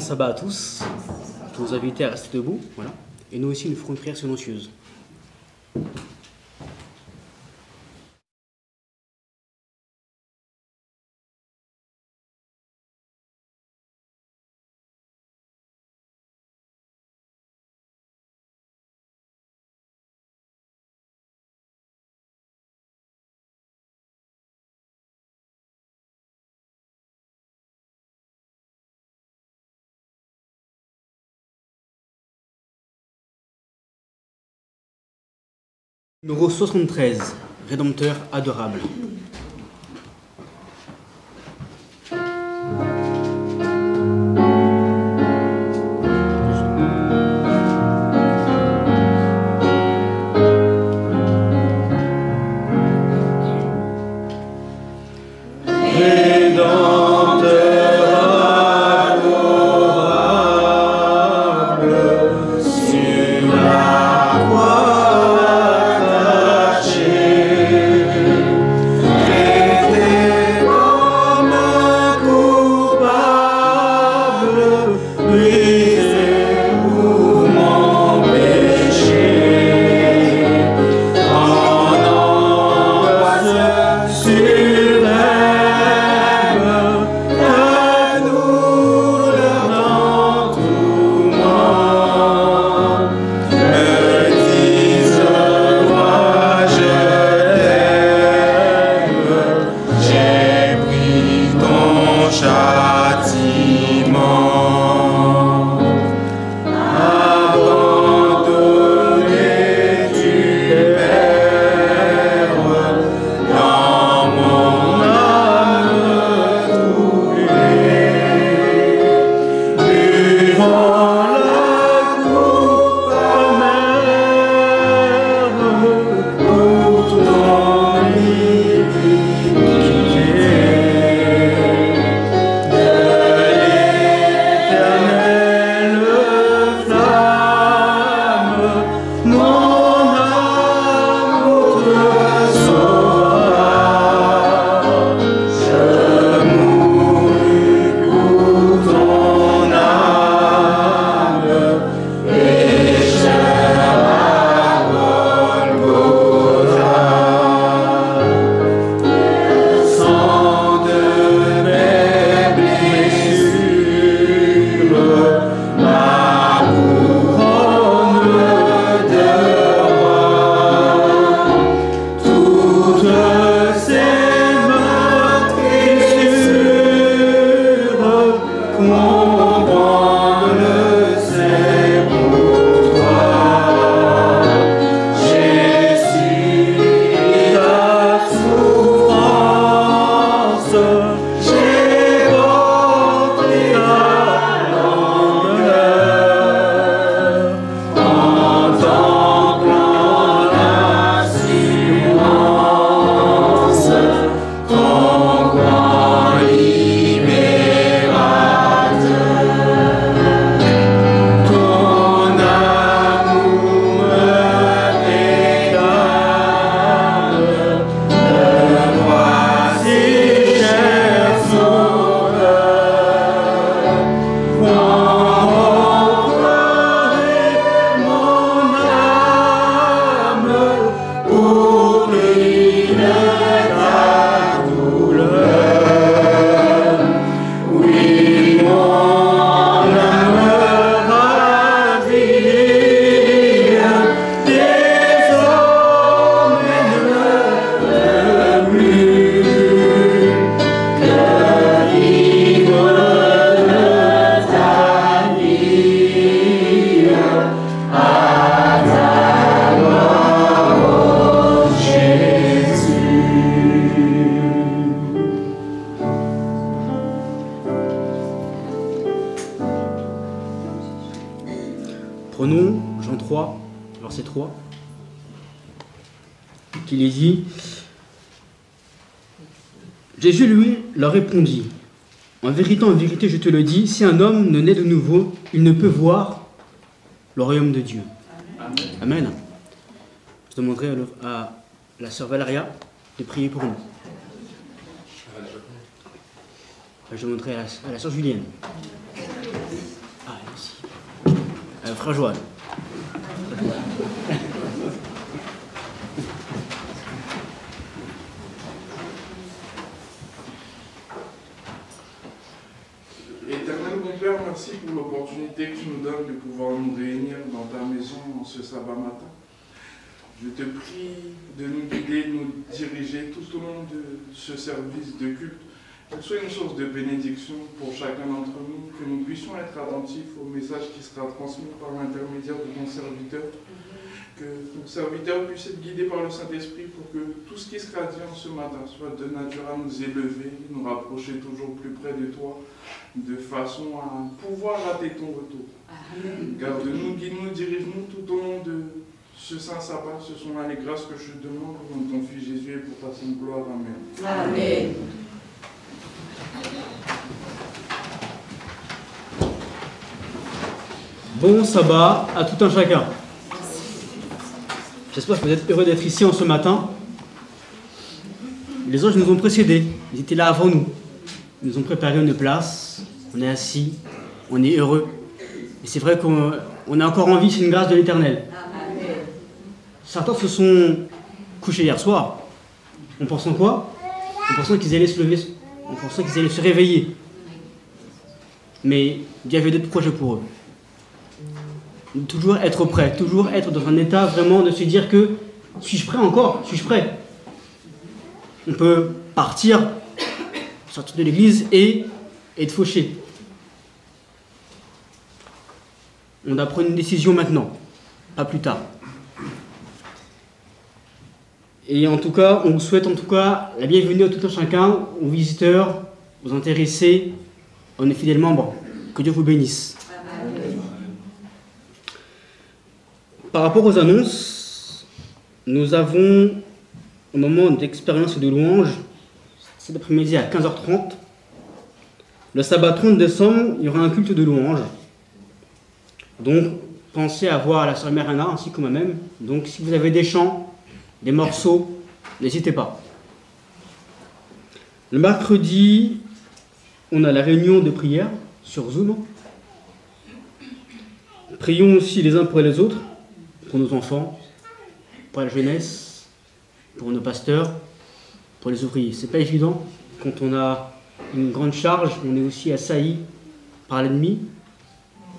sabbat à tous. Je vous invite à rester debout. Voilà. Et nous aussi, nous ferons une prière silencieuse. Numéro 73, Rédempteur adorable. Prenons Jean 3, verset 3, qui les dit « Jésus, lui, leur répondit, en vérité, je te le dis, si un homme ne naît de nouveau, il ne peut voir le royaume de Dieu. » Amen. Je demanderai à la sœur Valéria de prier pour nous. Je demanderai à la sœur Julienne. frère Joël. Éternel mon Père, merci pour l'opportunité que tu nous donnes de pouvoir nous réunir dans ta maison en ce sabbat matin. Je te prie de nous guider, de nous diriger tout au long de ce service de culte. Que ce soit une source de bénédiction pour chacun d'entre nous, que nous puissions être attentifs au message qui sera transmis par l'intermédiaire de ton serviteur, que ton serviteur puisse être guidé par le Saint-Esprit pour que tout ce qui sera dit en ce matin soit de nature à nous élever, nous rapprocher toujours plus près de toi, de façon à pouvoir rater ton retour. Garde-nous, guide-nous, dirige-nous tout au long de ce saint sabbat. Ce sont là les grâces que je te demande au nom de ton Fils Jésus et pour ta sainte gloire. Amen. Amen. Bon sabbat à tout un chacun. J'espère que vous êtes heureux d'être ici en ce matin. Les anges nous ont précédés, ils étaient là avant nous. Ils nous ont préparé une place, on est assis, on est heureux. Et c'est vrai qu'on a encore envie, c'est une grâce de l'Éternel. Certains se sont couchés hier soir. En pensant quoi? En pensant qu'ils allaient se lever, en pensant qu'ils allaient se réveiller. Mais Dieu avait d'autres projets pour eux. Toujours être prêt, toujours être dans un état vraiment de se dire que suis-je prêt encore? Suis-je prêt? On peut partir, sortir de l'église et être fauché. On doit prendre une décision maintenant, pas plus tard. Et en tout cas, on vous souhaite en tout cas la bienvenue à tout un chacun, aux visiteurs, aux intéressés, aux fidèles membres. Que Dieu vous bénisse. Amen. Par rapport aux annonces, nous avons, au moment d'expérience et de louange, cet après-midi à 15h30, le sabbat 30 décembre, il y aura un culte de louange. Donc, pensez à voir la sœur Mérana ainsi que moi-même. Donc, si vous avez des chants, des morceaux, n'hésitez pas. Le mercredi, on a la réunion de prière sur Zoom. Prions aussi les uns pour les autres, pour nos enfants, pour la jeunesse, pour nos pasteurs, pour les ouvriers. C'est pas évident quand on a une grande charge, on est aussi assailli par l'ennemi.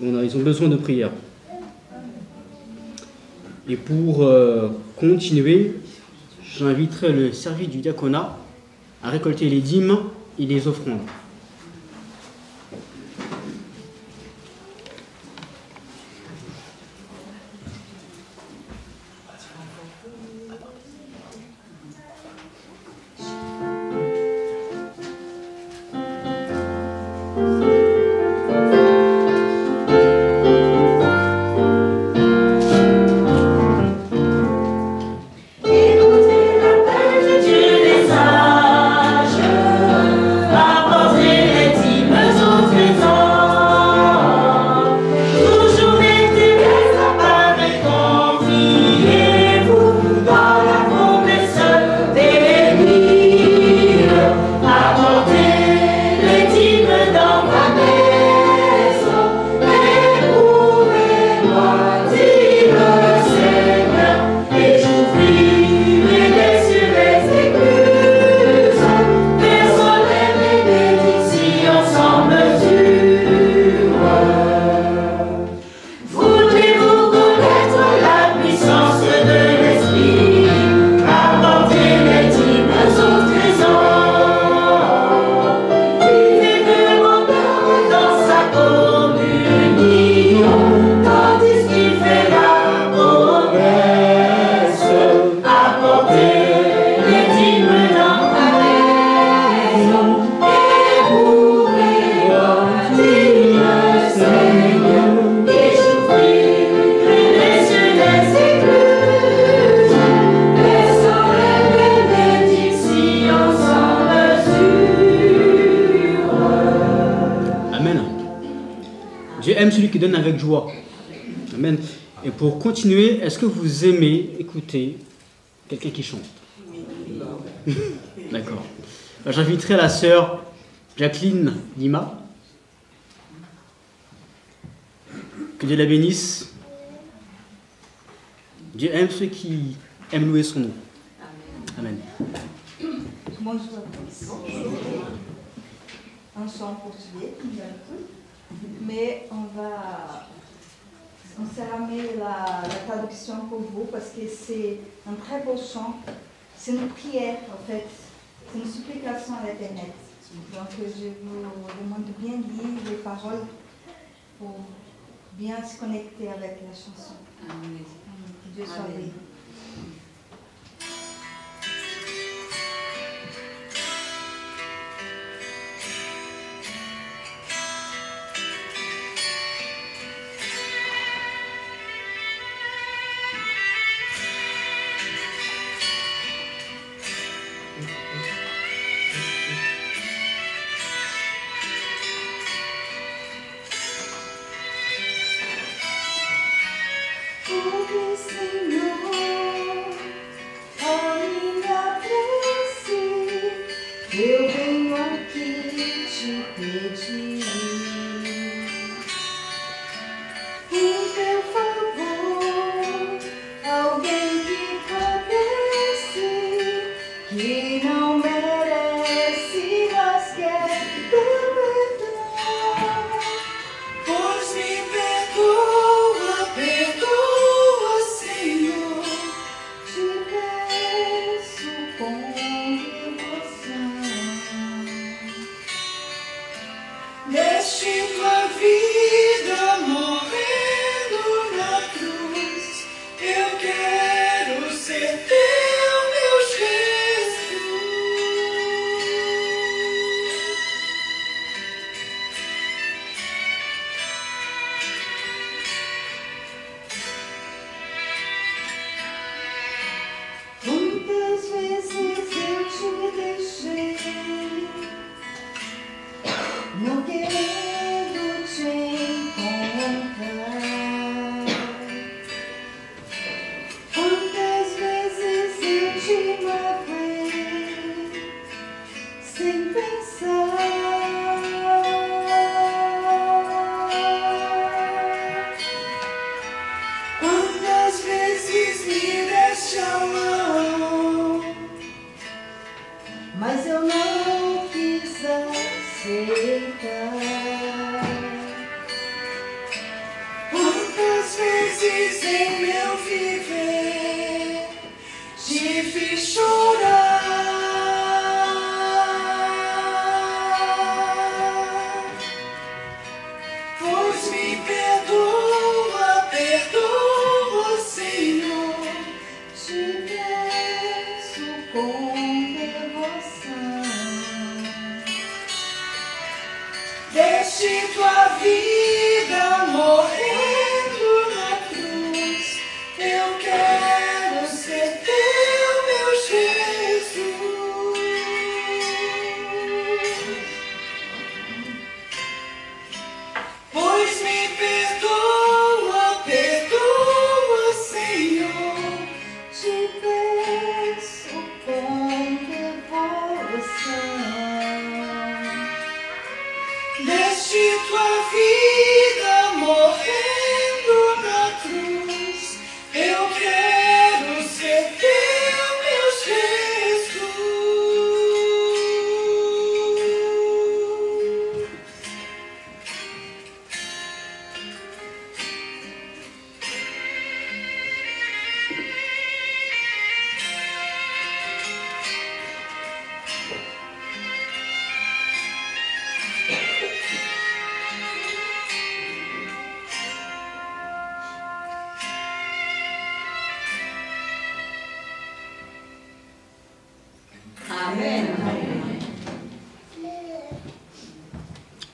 Ils ont besoin de prière. Et pour continuer, j'inviterai le service du diaconat à récolter les dîmes et les offrandes. Celui qui donne avec joie. Amen. Et pour continuer, est-ce que vous aimez écouter quelqu'un qui chante? D'accord. J'inviterai la sœur Jacqueline Lima. Que Que Dieu la bénisse. Dieu aime ceux qui aiment louer son nom. Amen. Bonjour à tous. Un chant en portugais, mais on s'est ramené la traduction pour vous parce que c'est un très beau chant. C'est une prière en fait, c'est une supplication à l'Éternel. Donc je vous demande de bien lire les paroles pour bien se connecter avec la chanson. Amen. Que Dieu soit béni.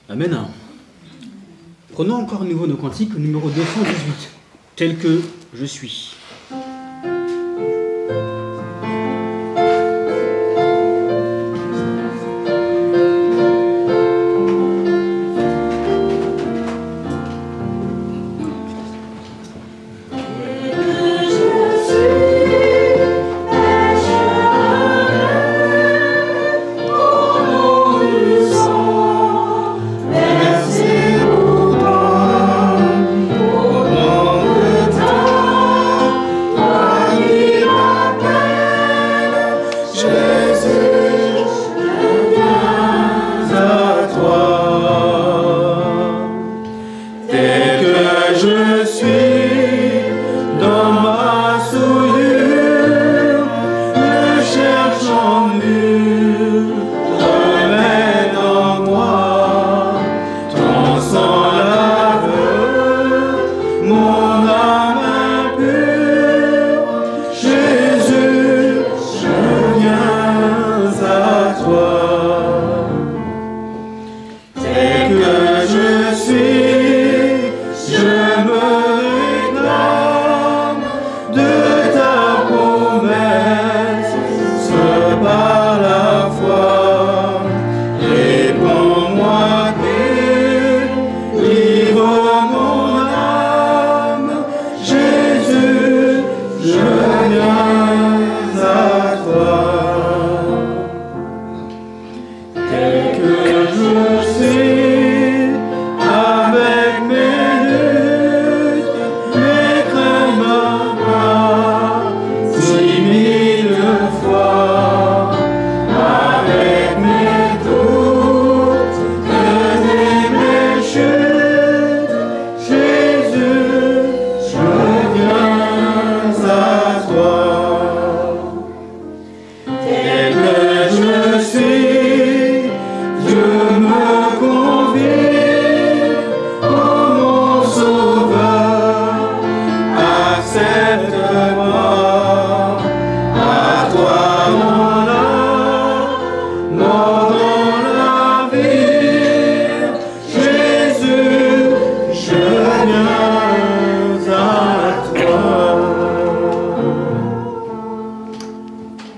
Amen. Prenons encore à nouveau nos cantiques, numéro 218, tel que je suis. Oh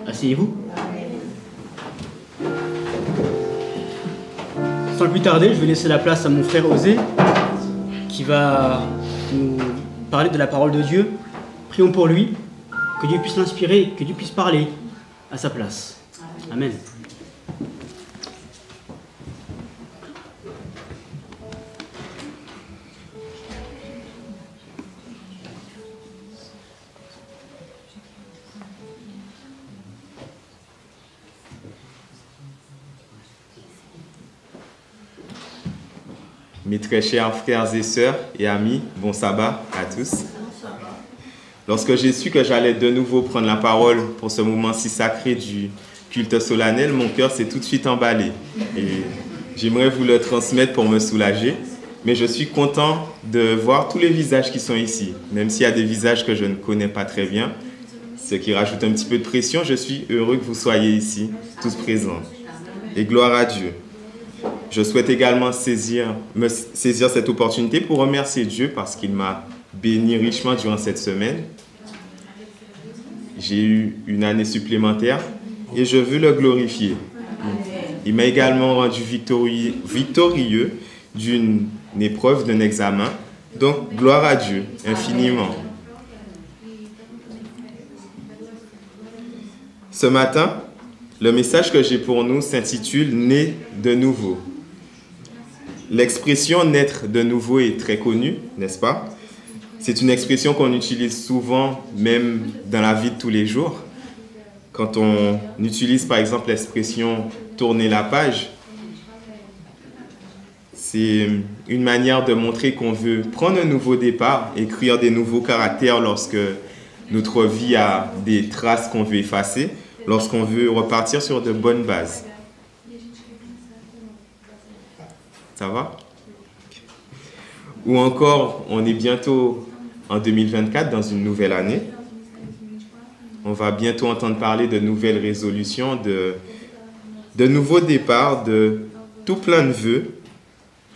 Asseyez-vous. Sans plus tarder, je vais laisser la place à mon frère Osée qui va nous parler de la parole de Dieu. Prions pour lui, que Dieu puisse l'inspirer, que Dieu puisse parler à sa place. Amen. Mes très chers frères et sœurs et amis, bon sabbat à tous. Lorsque j'ai su que j'allais de nouveau prendre la parole pour ce moment si sacré du culte solennel, mon cœur s'est tout de suite emballé. Et j'aimerais vous le transmettre pour me soulager. Mais je suis content de voir tous les visages qui sont ici. Même s'il y a des visages que je ne connais pas très bien, ce qui rajoute un petit peu de pression, je suis heureux que vous soyez ici, tous présents. Et gloire à Dieu. Je souhaite également saisir cette opportunité pour remercier Dieu parce qu'il m'a béni richement durant cette semaine. J'ai eu une année supplémentaire et je veux le glorifier. Il m'a également rendu victorieux d'une épreuve, d'un examen. Donc, gloire à Dieu infiniment. Ce matin, le message que j'ai pour nous s'intitule « Né de nouveau ». L'expression « naître de nouveau » est très connue, n'est-ce pas? C'est une expression qu'on utilise souvent, même dans la vie de tous les jours. Quand on utilise par exemple l'expression « tourner la page », c'est une manière de montrer qu'on veut prendre un nouveau départ, écrire des nouveaux caractères lorsque notre vie a des traces qu'on veut effacer, lorsqu'on veut repartir sur de bonnes bases. Ça va? Ou encore, on est bientôt en 2024, dans une nouvelle année. On va bientôt entendre parler de nouvelles résolutions, de nouveaux départs, de tout plein de vœux,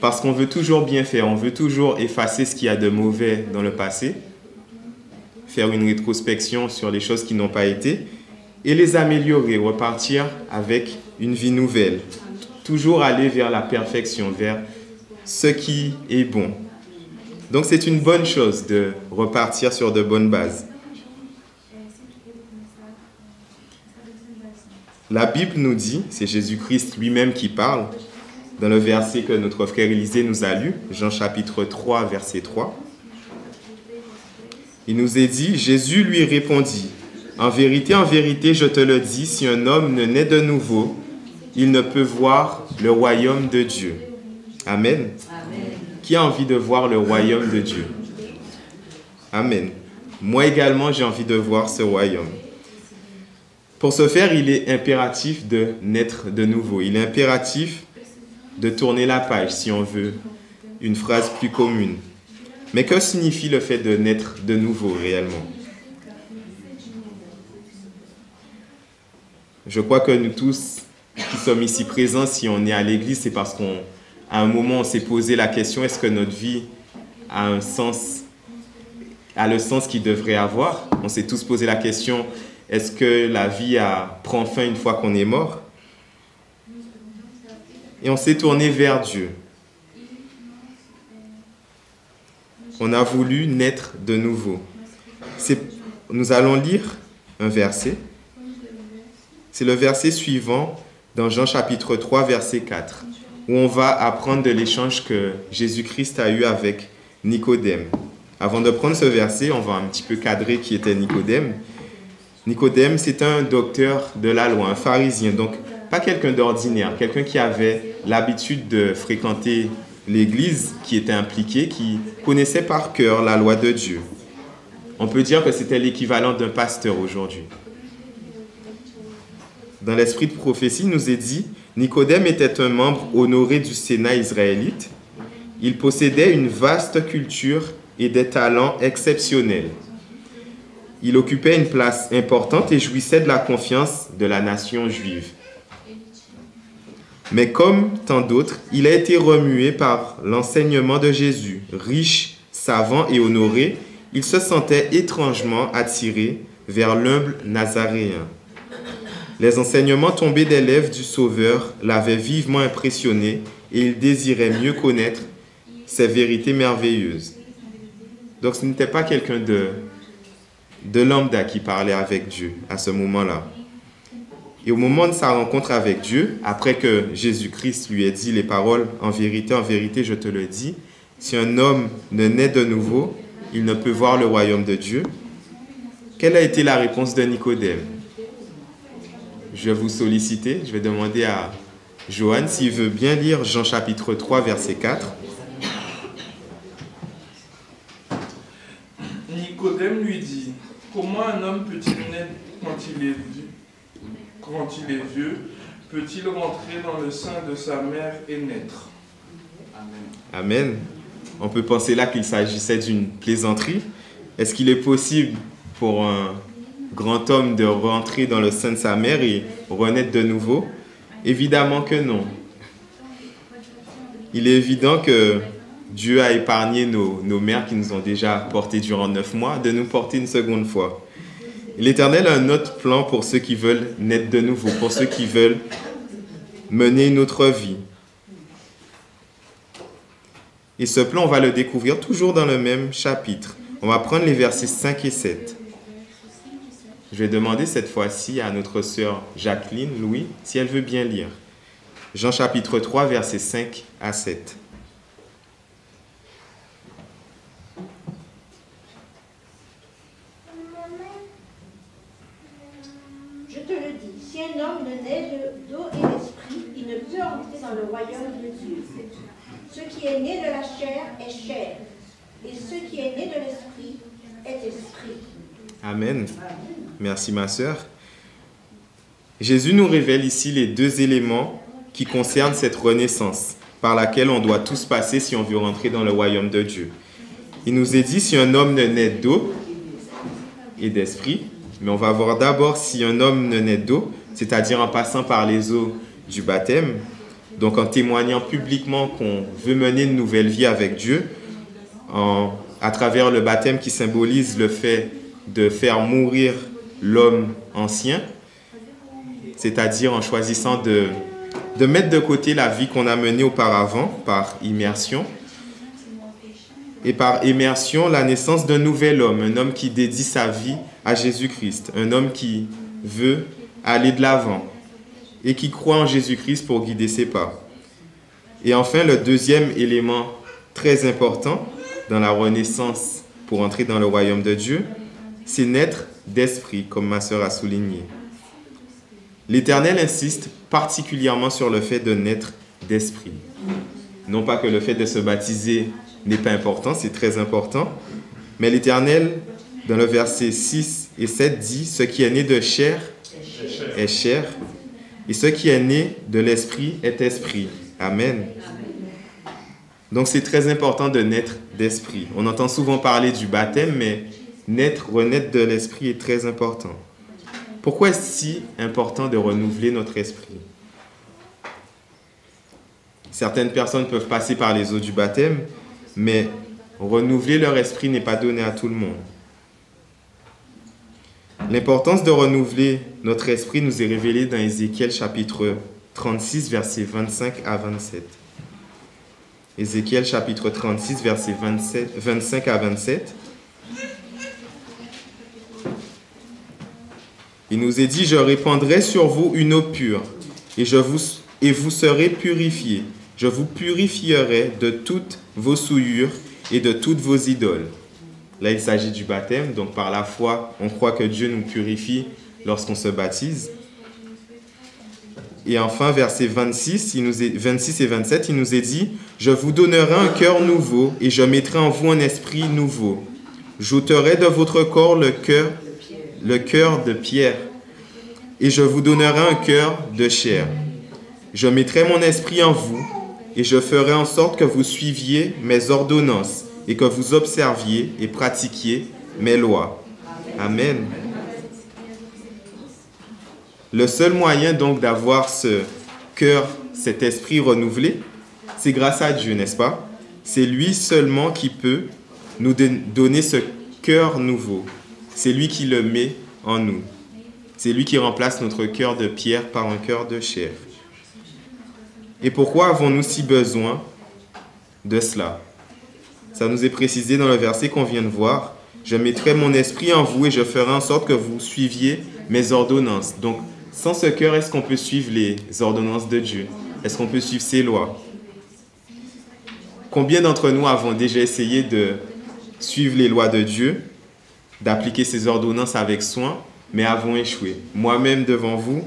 parce qu'on veut toujours bien faire, on veut toujours effacer ce qu'il y a de mauvais dans le passé, faire une rétrospection sur les choses qui n'ont pas été, et les améliorer, repartir avec une vie nouvelle. Toujours aller vers la perfection, vers ce qui est bon. Donc c'est une bonne chose de repartir sur de bonnes bases. La Bible nous dit, c'est Jésus-Christ lui-même qui parle, dans le verset que notre frère Élisée nous a lu, Jean chapitre 3, verset 3. Il nous est dit, Jésus lui répondit, « en vérité, je te le dis, si un homme ne naît de nouveau, il ne peut voir le royaume de Dieu. Amen. Qui a envie de voir le royaume de Dieu? Amen. Moi également, j'ai envie de voir ce royaume. Pour ce faire, il est impératif de naître de nouveau. Il est impératif de tourner la page, si on veut une phrase plus commune. Mais que signifie le fait de naître de nouveau réellement? Je crois que nous tous qui sommes ici présents, si on est à l'église, c'est parce qu'à un moment, on s'est posé la question, est-ce que notre vie a un sens, a le sens qu'il devrait avoir? On s'est tous posé la question, est-ce que la vie prend fin une fois qu'on est mort? Et on s'est tourné vers Dieu. On a voulu naître de nouveau. Nous allons lire un verset. C'est le verset suivant dans Jean chapitre 3, verset 4, où on va apprendre de l'échange que Jésus-Christ a eu avec Nicodème. Avant de prendre ce verset, on va un petit peu cadrer qui était Nicodème. Nicodème, c'est un docteur de la loi, un pharisien, donc pas quelqu'un d'ordinaire, quelqu'un qui avait l'habitude de fréquenter l'Église, qui était impliqué, qui connaissait par cœur la loi de Dieu. On peut dire que c'était l'équivalent d'un pasteur aujourd'hui. Dans l'esprit de prophétie, il nous est dit, Nicodème était un membre honoré du Sénat israélite. Il possédait une vaste culture et des talents exceptionnels. Il occupait une place importante et jouissait de la confiance de la nation juive. Mais comme tant d'autres, il a été remué par l'enseignement de Jésus. Riche, savant et honoré, il se sentait étrangement attiré vers l'humble Nazaréen. Les enseignements tombés des lèvres du Sauveur l'avaient vivement impressionné et il désirait mieux connaître ces vérités merveilleuses. Donc ce n'était pas quelqu'un de lambda qui parlait avec Dieu à ce moment-là. Et au moment de sa rencontre avec Dieu, après que Jésus-Christ lui ait dit les paroles « En vérité, je te le dis, si un homme ne naît de nouveau, il ne peut voir le royaume de Dieu. » Quelle a été la réponse de Nicodème? Je vais vous solliciter, je vais demander à Johan s'il veut bien lire Jean chapitre 3, verset 4. Nicodème lui dit, comment un homme peut-il naître quand il est vieux? Peut-il rentrer dans le sein de sa mère et naître? Amen. Amen. On peut penser là qu'il s'agissait d'une plaisanterie. Est-ce qu'il est possible pour un grand homme de rentrer dans le sein de sa mère et renaître de nouveau? Évidemment que non. Il est évident que Dieu a épargné nos mères qui nous ont déjà portés durant 9 mois de nous porter une seconde fois. L'Éternel a un autre plan pour ceux qui veulent naître de nouveau, pour ceux qui veulent mener une autre vie. Et ce plan, on va le découvrir toujours dans le même chapitre. On va prendre les versets 5 et 7. Je vais demander cette fois-ci à notre sœur Jacqueline, Louis, si elle veut bien lire. Jean chapitre 3, versets 5 à 7. Je te le dis, si un homme ne naît d'eau et d'esprit, il ne peut entrer dans le royaume de Dieu. Ce qui est né de la chair est chair, et ce qui est né de l'esprit est esprit. Amen. Merci ma sœur. Jésus nous révèle ici les deux éléments qui concernent cette renaissance par laquelle on doit tous passer si on veut rentrer dans le royaume de Dieu. Il nous est dit si un homme ne naît d'eau et d'esprit, mais on va voir d'abord si un homme ne naît d'eau, c'est-à-dire en passant par les eaux du baptême, donc en témoignant publiquement qu'on veut mener une nouvelle vie avec Dieu, à travers le baptême qui symbolise le fait de faire mourir l'homme ancien, c'est-à-dire en choisissant de mettre de côté la vie qu'on a menée auparavant par immersion, et par immersion, la naissance d'un nouvel homme, un homme qui dédie sa vie à Jésus-Christ, un homme qui veut aller de l'avant et qui croit en Jésus-Christ pour guider ses pas. Et enfin, le deuxième élément très important dans la renaissance pour entrer dans le royaume de Dieu, c'est naître d'esprit, comme ma sœur a souligné. L'Éternel insiste particulièrement sur le fait de naître d'esprit. Non pas que le fait de se baptiser n'est pas important, c'est très important, mais l'Éternel, dans le verset 6 et 7, dit « Ce qui est né de chair est chair, et ce qui est né de l'esprit est esprit. » Amen. Donc c'est très important de naître d'esprit. On entend souvent parler du baptême, mais renaître de l'esprit est très important. Pourquoi est-ce si important de renouveler notre esprit? Certaines personnes peuvent passer par les eaux du baptême, mais renouveler leur esprit n'est pas donné à tout le monde. L'importance de renouveler notre esprit nous est révélée dans Ézéchiel chapitre 36, versets 25 à 27. Ézéchiel chapitre 36, versets 25 à 27. Il nous est dit, « Je répandrai sur vous une eau pure, et vous serez purifiés. Je vous purifierai de toutes vos souillures et de toutes vos idoles. » Là, il s'agit du baptême. Donc, par la foi, on croit que Dieu nous purifie lorsqu'on se baptise. Et enfin, versets 26 et 27, il nous est dit, « Je vous donnerai un cœur nouveau et je mettrai en vous un esprit nouveau. J'ôterai de votre corps le cœur de pierre et je vous donnerai un cœur de chair. Je mettrai mon esprit en vous et je ferai en sorte que vous suiviez mes ordonnances et que vous observiez et pratiquiez mes lois. » Amen. Le seul moyen donc d'avoir ce cœur, cet esprit renouvelé, c'est grâce à Dieu, n'est-ce pas? C'est lui seulement qui peut nous donner ce cœur nouveau. C'est lui qui le met en nous. C'est lui qui remplace notre cœur de pierre par un cœur de chair. Et pourquoi avons-nous si besoin de cela? Ça nous est précisé dans le verset qu'on vient de voir. « Je mettrai mon esprit en vous et je ferai en sorte que vous suiviez mes ordonnances. » Donc, sans ce cœur, est-ce qu'on peut suivre les ordonnances de Dieu? Est-ce qu'on peut suivre ses lois? Combien d'entre nous avons déjà essayé de suivre les lois de Dieu, d'appliquer ses ordonnances avec soin, mais avons échoué? Moi-même devant vous,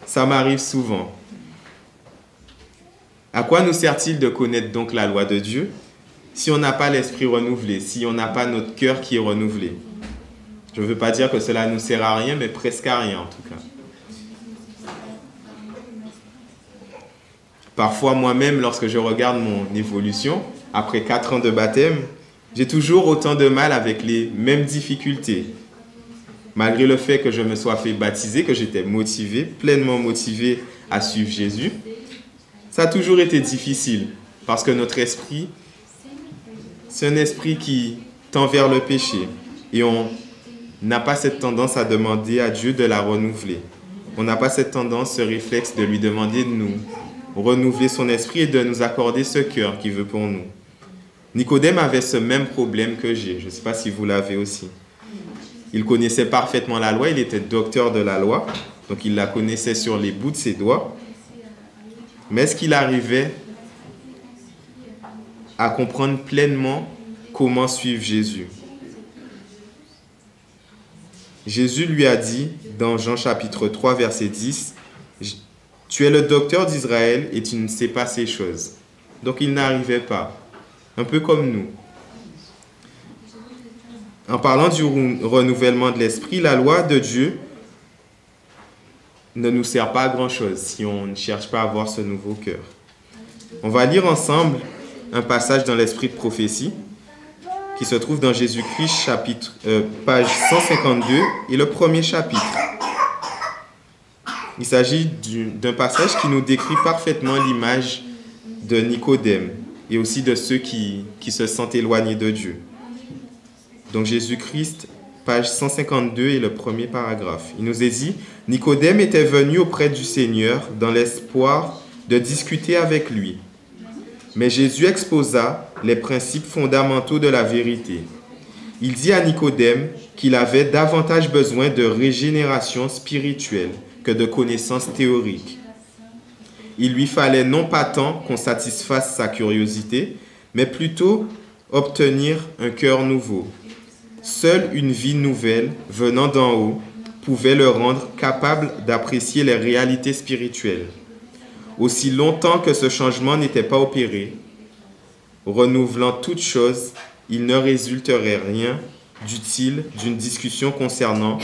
ça m'arrive souvent. À quoi nous sert-il de connaître donc la loi de Dieu si on n'a pas l'esprit renouvelé, si on n'a pas notre cœur qui est renouvelé? Je ne veux pas dire que cela ne nous sert à rien, mais presque à rien en tout cas. Parfois moi-même, lorsque je regarde mon évolution, après 4 ans de baptême, j'ai toujours autant de mal avec les mêmes difficultés. Malgré le fait que je me sois fait baptiser, que j'étais motivé, pleinement motivé à suivre Jésus, ça a toujours été difficile parce que notre esprit, c'est un esprit qui tend vers le péché et on n'a pas cette tendance à demander à Dieu de la renouveler. On n'a pas cette tendance, ce réflexe de lui demander de nous renouveler son esprit et de nous accorder ce cœur qu'il veut pour nous. Nicodème avait ce même problème que j'ai. Je ne sais pas si vous l'avez aussi. Il connaissait parfaitement la loi, il était docteur de la loi, donc il la connaissait sur les bouts de ses doigts. Mais est-ce qu'il arrivait à comprendre pleinement comment suivre Jésus? Jésus lui a dit dans Jean chapitre 3, verset 10, « Tu es le docteur d'Israël et tu ne sais pas ces choses. » Donc il n'arrivait pas, un peu comme nous. En parlant du renouvellement de l'esprit, la loi de Dieu ne nous sert pas à grand-chose si on ne cherche pas à avoir ce nouveau cœur. On va lire ensemble un passage dans l'esprit de prophétie qui se trouve dans Jésus-Christ, page 152 et le premier chapitre. Il s'agit d'un passage qui nous décrit parfaitement l'image de Nicodème et aussi de ceux qui se sentent éloignés de Dieu. Donc Jésus-Christ, page 152 et le premier paragraphe. Il nous est dit, « Nicodème était venu auprès du Seigneur dans l'espoir de discuter avec lui. Mais Jésus exposa les principes fondamentaux de la vérité. Il dit à Nicodème qu'il avait davantage besoin de régénération spirituelle que de connaissances théoriques. Il lui fallait non pas tant qu'on satisfasse sa curiosité, mais plutôt obtenir un cœur nouveau. Seule une vie nouvelle, venant d'en haut, pouvait le rendre capable d'apprécier les réalités spirituelles. Aussi longtemps que ce changement n'était pas opéré, renouvelant toutes choses, il ne résulterait rien d'utile d'une discussion concernant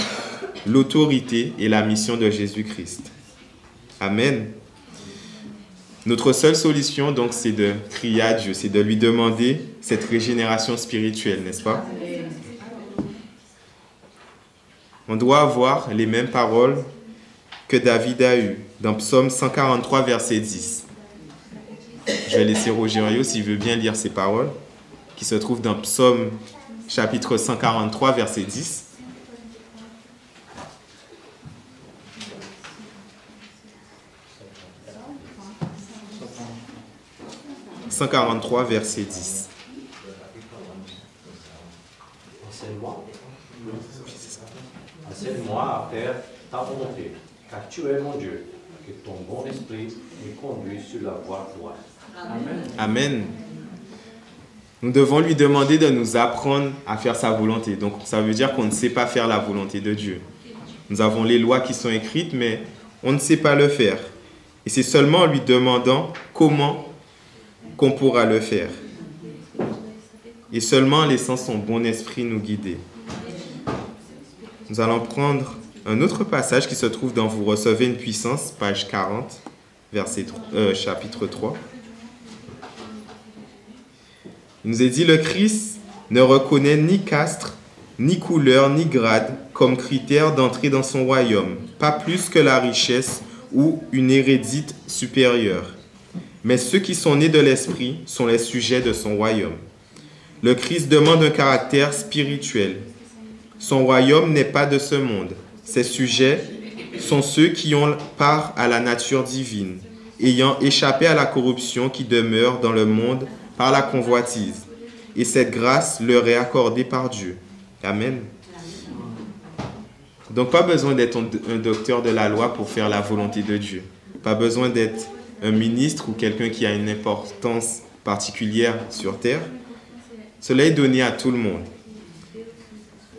l'autorité et la mission de Jésus-Christ. Amen. Notre seule solution, donc, c'est de crier à Dieu, c'est de lui demander cette régénération spirituelle, n'est-ce pas? On doit avoir les mêmes paroles que David a eues dans Psaume 143, verset 10. Je vais laisser Rogerio s'il veut bien lire ces paroles, qui se trouvent dans Psaume chapitre 143, verset 10. 143, verset 10. Enseigne-moi à faire ta volonté, car tu es mon Dieu, que ton bon esprit me conduise sur la voie droite. Amen. Amen. Nous devons lui demander de nous apprendre à faire sa volonté. Donc, ça veut dire qu'on ne sait pas faire la volonté de Dieu. Nous avons les lois qui sont écrites, mais on ne sait pas le faire. Et c'est seulement en lui demandant comment qu'on pourra le faire. Et seulement en laissant son bon esprit nous guider. Nous allons prendre un autre passage qui se trouve dans Vous recevez une puissance, page 40, chapitre 3. Il nous est dit, le Christ ne reconnaît ni caste, ni couleur, ni grade comme critère d'entrée dans son royaume, pas plus que la richesse ou une hérédité supérieure. Mais ceux qui sont nés de l'Esprit sont les sujets de son royaume. Le Christ demande un caractère spirituel. Son royaume n'est pas de ce monde. Ses sujets sont ceux qui ont part à la nature divine, ayant échappé à la corruption qui demeure dans le monde par la convoitise. Et cette grâce leur est accordée par Dieu. Amen. Donc, pas besoin d'être un docteur de la loi pour faire la volonté de Dieu. Pas besoin d'être un ministre ou quelqu'un qui a une importance particulière sur terre. Cela est donné à tout le monde.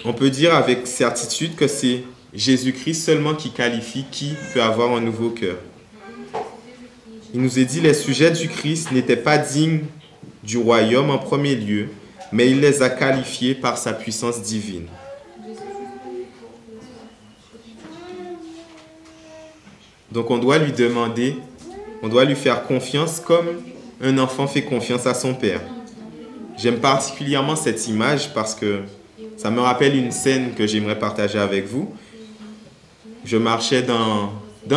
On peut dire avec certitude que c'est Jésus-Christ seulement qui qualifie qui peut avoir un nouveau cœur. Il nous est dit les sujets du Christ n'étaient pas dignes du royaume en premier lieu, mais il les a qualifiés par sa puissance divine. Donc on doit lui demander, on doit lui faire confiance comme un enfant fait confiance à son père. J'aime particulièrement cette image parce que ça me rappelle une scène que j'aimerais partager avec vous. Je marchais dans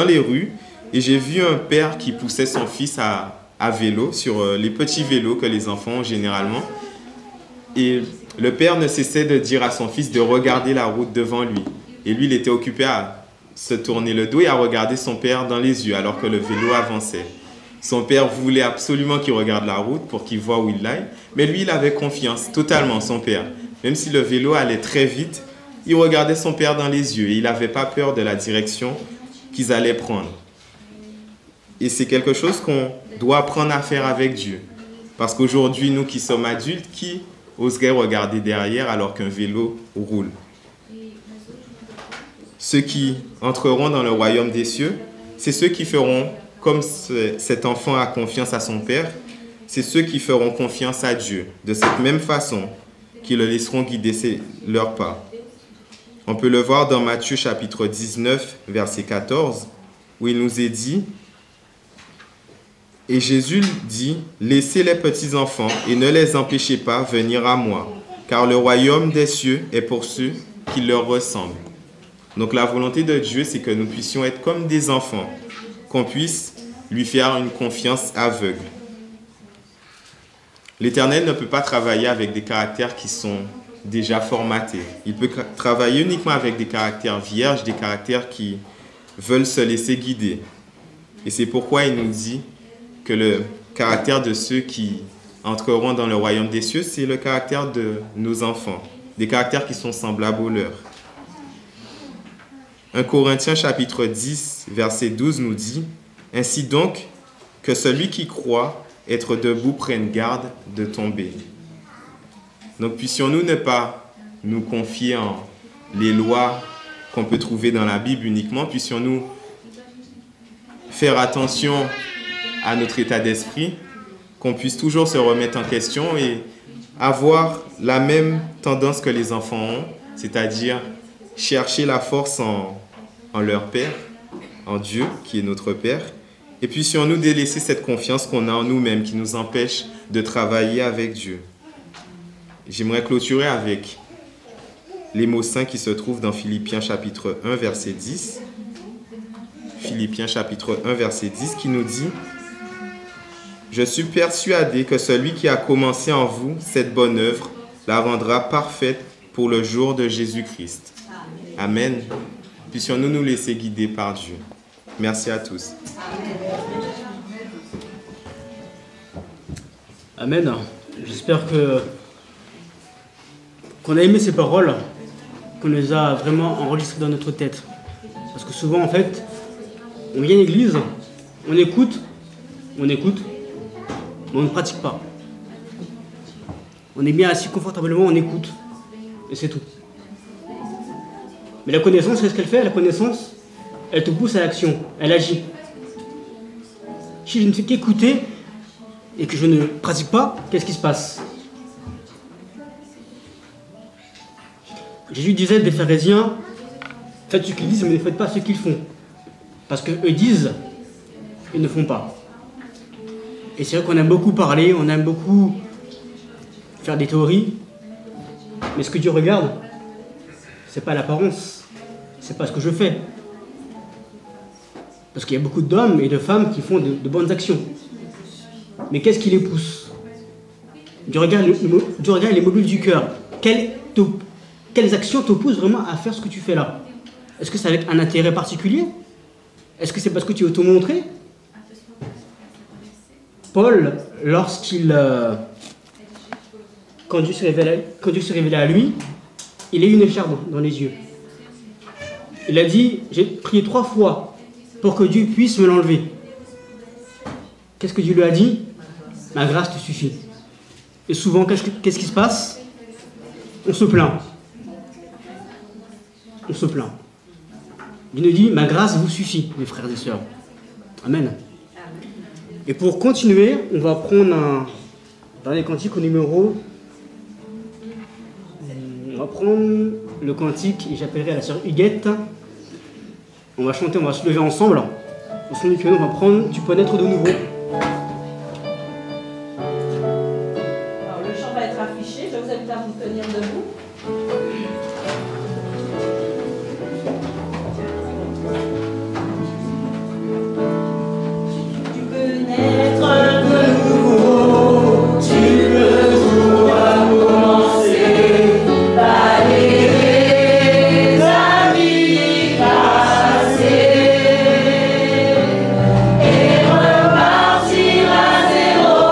les rues et j'ai vu un père qui poussait son fils à vélo, sur les petits vélos que les enfants ont généralement. Et le père ne cessait de dire à son fils de regarder la route devant lui. Et lui, il était occupé à se tourner le dos et à regarder son père dans les yeux alors que le vélo avançait. Son père voulait absolument qu'il regarde la route pour qu'il voie où il aille, mais lui, il avait confiance totalement en son père. Même si le vélo allait très vite, il regardait son père dans les yeux et il n'avait pas peur de la direction qu'ils allaient prendre. Et c'est quelque chose qu'on doit apprendre à faire avec Dieu. Parce qu'aujourd'hui, nous qui sommes adultes, qui oserait regarder derrière alors qu'un vélo roule? Ceux qui entreront dans le royaume des cieux, c'est ceux qui feront, comme cet enfant a confiance à son père, c'est ceux qui feront confiance à Dieu, de cette même façon, qui le laisseront guider leurs pas. On peut le voir dans Matthieu chapitre 19, verset 14, où il nous est dit, « Et Jésus dit, laissez les petits enfants et ne les empêchez pas venir à moi, car le royaume des cieux est pour ceux qui leur ressemblent. » Donc la volonté de Dieu, c'est que nous puissions être comme des enfants, qu'on puisse lui faire une confiance aveugle. L'Éternel ne peut pas travailler avec des caractères qui sont déjà formatés. Il peut travailler uniquement avec des caractères vierges, des caractères qui veulent se laisser guider. Et c'est pourquoi il nous dit que le caractère de ceux qui entreront dans le royaume des cieux, c'est le caractère de nos enfants, des caractères qui sont semblables aux leurs. 1 Corinthiens chapitre 10, verset 12 nous dit « Ainsi donc, que celui qui croit être debout prenne garde de tomber. » Donc puissions-nous ne pas nous confier les lois qu'on peut trouver dans la Bible uniquement. Puissions-nous faire attention à notre état d'esprit, qu'on puisse toujours se remettre en question et avoir la même tendance que les enfants ont, c'est-à-dire chercher la force en leur Père, en Dieu qui est notre Père. Et puissions-nous délaisser cette confiance qu'on a en nous-mêmes qui nous empêche de travailler avec Dieu. J'aimerais clôturer avec les mots saints qui se trouvent dans Philippiens chapitre 1, verset 10. Philippiens chapitre 1, verset 10 qui nous dit « Je suis persuadé que celui qui a commencé en vous cette bonne œuvre la rendra parfaite pour le jour de Jésus-Christ. » Amen. Puissions-nous nous laisser guider par Dieu. Merci à tous. Amen. J'espère qu'on a aimé ces paroles, qu'on les a vraiment enregistrées dans notre tête. Parce que souvent, en fait, on vient à l'église, on écoute, mais on ne pratique pas. On est bien assis confortablement, on écoute, et c'est tout. Mais la connaissance, qu'est-ce qu'elle fait? La connaissance, elle te pousse à l'action, elle agit. Si je ne fais qu'écouter et que je ne pratique pas, qu'est-ce qui se passe? Jésus disait des pharisiens, faites ce qu'ils disent, mais ne faites pas ce qu'ils font. Parce qu'eux disent, ils ne font pas. Et c'est vrai qu'on aime beaucoup parler, on aime beaucoup faire des théories, mais ce que Dieu regarde, c'est pas l'apparence, c'est pas ce que je fais. Parce qu'il y a beaucoup d'hommes et de femmes qui font de bonnes actions. Mais qu'est-ce qui les pousse? Dieu regarde les mobiles du cœur. Quelles actions te poussent vraiment à faire ce que tu fais là? Est-ce que c'est avec un intérêt particulier? Est-ce que c'est parce que tu veux te montrer? Paul, quand Dieu se révélait à lui, il a eu une écharpe dans les yeux. Il a dit, j'ai prié 3 fois pour que Dieu puisse me l'enlever. Qu'est-ce que Dieu lui a dit? Ma grâce te suffit. Et souvent, qu'est-ce qui se passe? On se plaint. On se plaint. Dieu nous dit, ma grâce vous suffit, mes frères et sœurs. Amen. Et pour continuer, on va prendre un dernier cantique au numéro. On va prendre le cantique, et j'appellerai la sœur Huguette. On va chanter, on va se lever ensemble. Au son du piano, on va prendre Tu peux naître de nouveau. Alors, le chant va être affiché, je vous invite à vous tenir debout. Tu peux naître de nouveau, tu peux tout recommencer, balayer ta vie passée et repartir à zéro,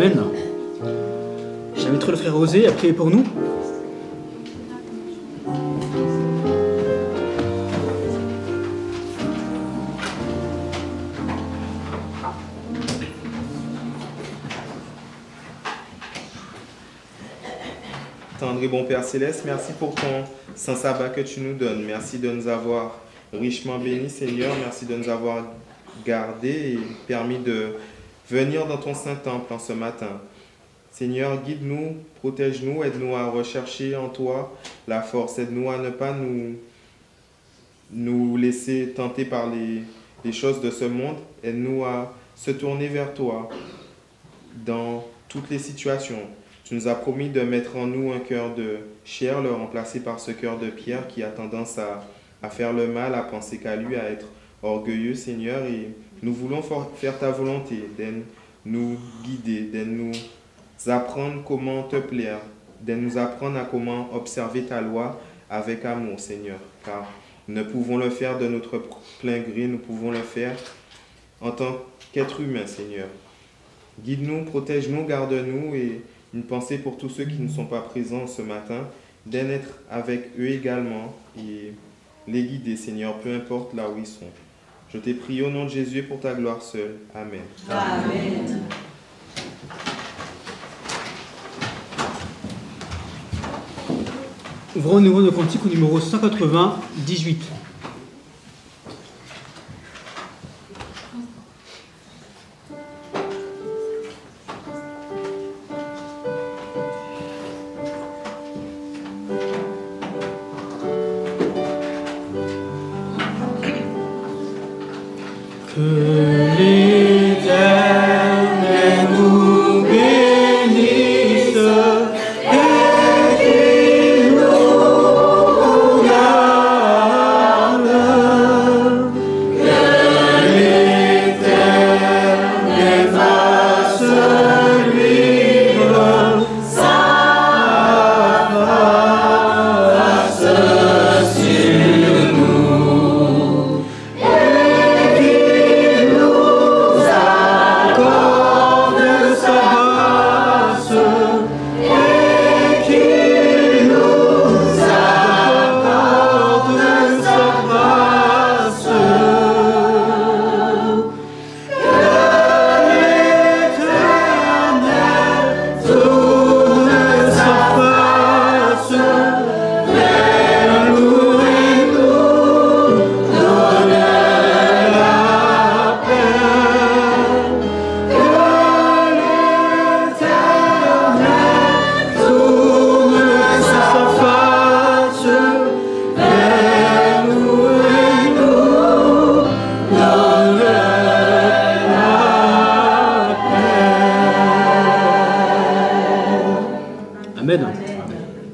Amen. J'inviterai le frère Osé à prier pour nous. Tendre et bon Père Céleste, merci pour ton saint sabbat que tu nous donnes. Merci de nous avoir richement bénis, Seigneur. Merci de nous avoir gardés et permis de venir dans ton saint temple en ce matin. Seigneur, guide-nous, protège-nous, aide-nous à rechercher en toi la force. Aide-nous à ne pas nous laisser tenter par les choses de ce monde. Aide-nous à se tourner vers toi dans toutes les situations. Tu nous as promis de mettre en nous un cœur de chair, le remplacer par ce cœur de pierre qui a tendance à faire le mal, à penser qu'à lui, à être orgueilleux, Seigneur. Et nous voulons faire ta volonté, nous guider, de nous apprendre comment te plaire, de nous apprendre à comment observer ta loi avec amour, Seigneur. Car nous ne pouvons le faire de notre plein gré, nous pouvons le faire en tant qu'être humain, Seigneur. Guide-nous, protège-nous, garde-nous et une pensée pour tous ceux qui ne sont pas présents ce matin, d'être avec eux également et les guider, Seigneur, peu importe là où ils sont. Je t'ai prié au nom de Jésus pour ta gloire seule. Amen. Amen. Ouvrons au niveau de cantique au numéro 180, 18.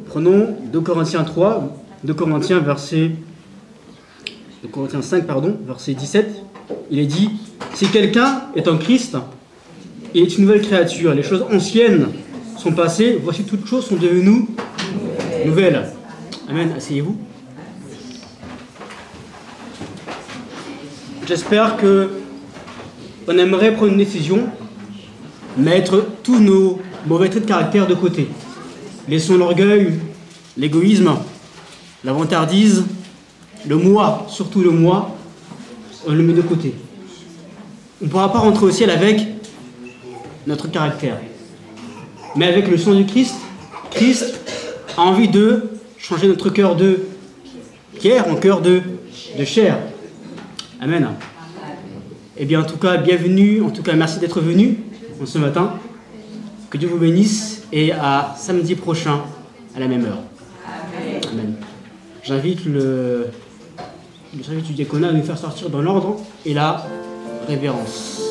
Prenons 2 Corinthiens 3, 2 Corinthiens 5, verset 17. Il est dit, si quelqu'un est en Christ, il est une nouvelle créature. Les choses anciennes sont passées, voici toutes choses sont devenues nouvelles. Amen. Asseyez-vous. J'espère que on aimerait prendre une décision, mettre tous nos mauvais traits de caractère de côté. Laissons l'orgueil, l'égoïsme, la vantardise, le moi, surtout le moi, on le met de côté. On ne pourra pas rentrer au ciel avec notre caractère. Mais avec le sang du Christ, Christ a envie de changer notre cœur de pierre en cœur de chair. Amen. Eh bien, en tout cas, bienvenue, en tout cas, merci d'être venu ce matin. Que Dieu vous bénisse et à samedi prochain à la même heure. Amen. J'invite le service du diaconat à nous faire sortir dans l'ordre et la révérence.